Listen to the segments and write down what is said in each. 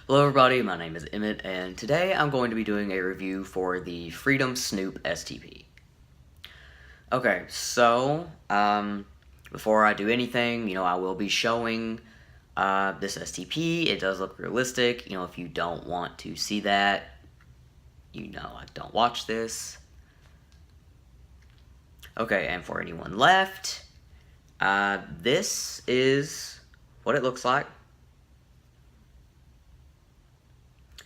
Hello everybody, my name is Emmett, and today I'm going to be doing a review for the FreeTom Snoop STP. Okay, so, before I do anything, I will be showing this STP. It does look realistic. If you don't want to see that, don't watch this. Okay, and for anyone left, this is what it looks like.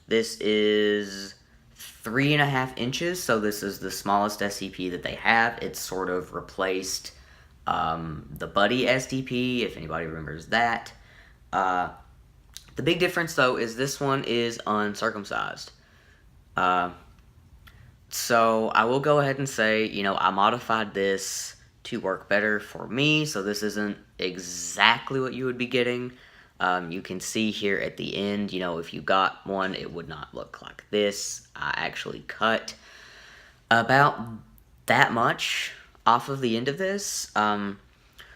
This is 3.5 inches, so this is the smallest STP that they have. It's sort of replaced the Buddy STP, if anybody remembers that. The big difference, though, is this one is uncircumcised. So I will go ahead and say, I modified this to work better for me, so this isn't exactly what you would be getting. You can see here at the end, if you got one, it would not look like this. I actually cut about that much off of the end of this,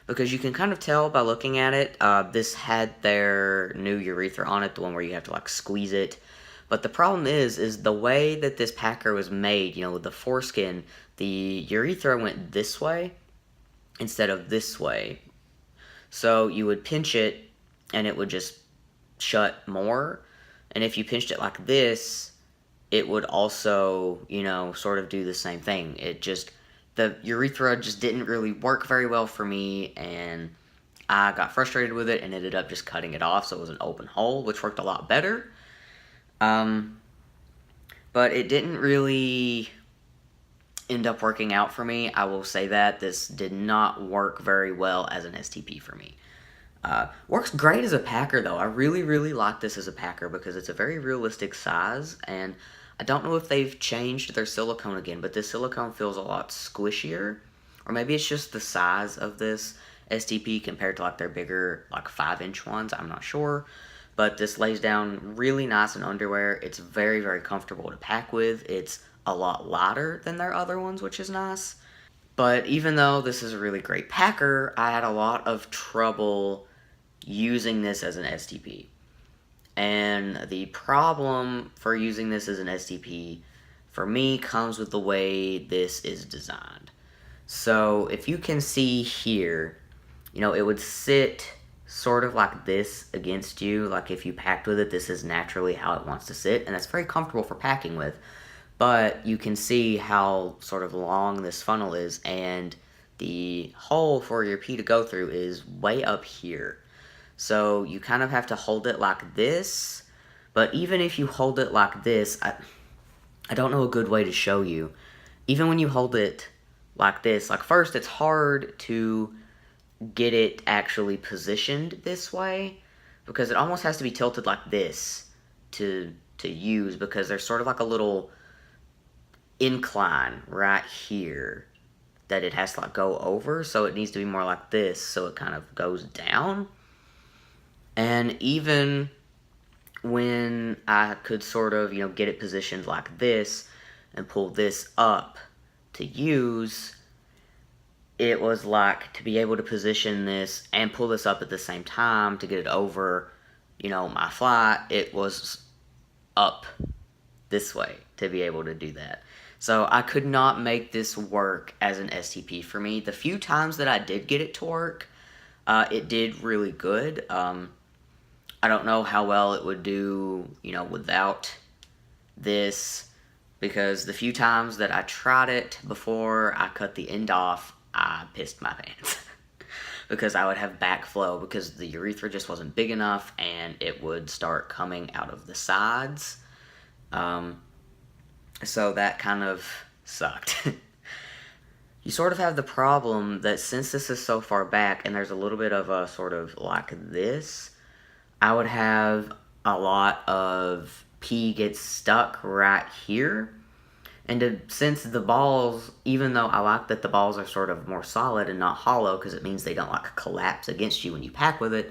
because you can kind of tell by looking at it. This had their new urethra on it, the one where you have to squeeze it. But the problem is the way that this packer was made, with the foreskin, the urethra went this way instead of this way. So you would pinch it, and it would just shut more. And if you pinched it like this, it would also, sort of do the same thing. The urethra just didn't really work very well for me, and I got frustrated with it and ended up just cutting it off, so it was an open hole, which worked a lot better. But it didn't really end up working out for me. I will say that this did not work very well as an STP for me. Works great as a packer, though. I really, really like this as a packer because it's a very realistic size, and I don't know if they've changed their silicone again, but this silicone feels a lot squishier, or maybe it's just the size of this STP compared to their bigger 5-inch ones. I'm not sure, but this lays down really nice in underwear. It's very, very comfortable to pack with. It's a lot lighter than their other ones, which is nice. But even though this is a really great packer, I had a lot of trouble using this as an STP. And the problem for using this as an STP for me comes with the way this is designed. So if you can see here, it would sit sort of like this against you. Like if you packed with it, this is naturally how it wants to sit, and that's very comfortable for packing with. But you can see how sort of long this funnel is, and the hole for your pee to go through is way up here. So you kind of have to hold it like this, but even if you hold it like this, I don't know a good way to show you. Even when you hold it like this, first it's hard to get it actually positioned this way, because it almost has to be tilted like this to use, because there's sort of a little incline right here that it has to go over, so it needs to be more like this, so it kind of goes down. And even when I could sort of, get it positioned like this and pull this up to use, it was to be able to position this and pull this up at the same time to get it over, my flight, it was up this way to be able to do that. So I could not make this work as an STP for me. The few times that I did get it to work, it did really good. I don't know how well it would do, without this, because the few times that I tried it before I cut the end off, I pissed my pants. Because I would have backflow, because the urethra just wasn't big enough, and it would start coming out of the sides. So that kind of sucked. You sort of have the problem that since this is so far back, and there's a little bit of a sort of like this, I would have a lot of pee get stuck right here. And since the balls, even though I like that the balls are sort of more solid and not hollow, because it means they don't collapse against you when you pack with it,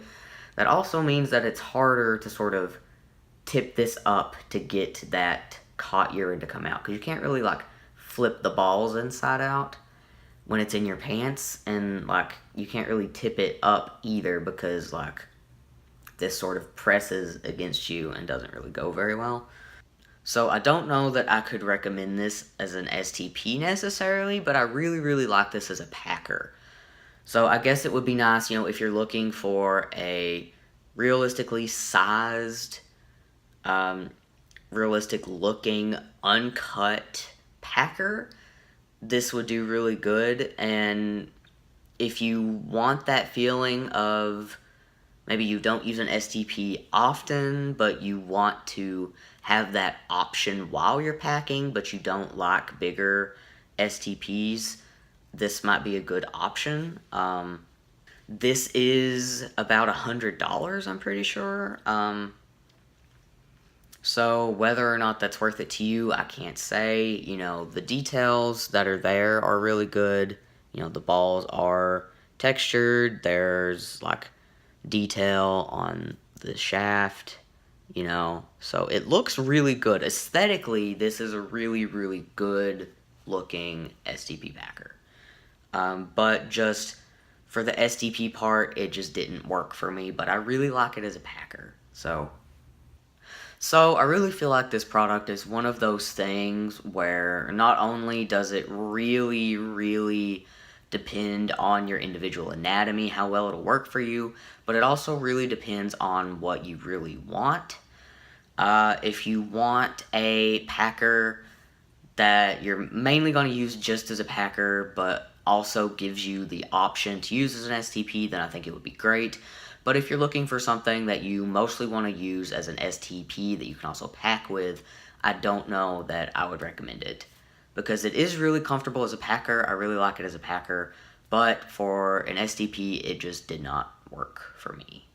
that also means that it's harder to sort of tip this up to get that caught urine to come out, because you can't really flip the balls inside out when it's in your pants, and you can't really tip it up either, because this sort of presses against you and doesn't really go very well. So I don't know that I could recommend this as an STP necessarily, but I really, really like this as a packer. So I guess it would be nice, if you're looking for a realistically sized, realistic looking, uncut packer, this would do really good. And if you want that feeling of maybe you don't use an STP often, but you want to have that option while you're packing, but you don't like bigger STPs, this might be a good option. This is about $100, I'm pretty sure. So whether or not that's worth it to you, I can't say. The details that are there are really good. The balls are textured. There's like detail on the shaft, so it looks really good. Aesthetically, this is a really, really good looking STP packer. But just for the STP part, it just didn't work for me, but I really like it as a packer. So I really feel like this product is one of those things where not only does it really, really depend on your individual anatomy, how well it'll work for you, but it also really depends on what you really want. If you want a packer that you're mainly going to use just as a packer, but also gives you the option to use as an STP, then I think it would be great. But if you're looking for something that you mostly want to use as an STP that you can also pack with, I don't know that I would recommend it. Because it is really comfortable as a packer, I really like it as a packer, but for an STP, it just did not work for me.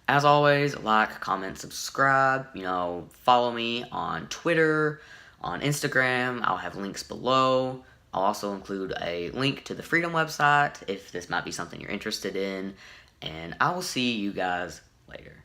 As always, like, comment, subscribe, follow me on Twitter, on Instagram. I'll have links below. I'll also include a link to the FreeTom website if this might be something you're interested in. And I will see you guys later.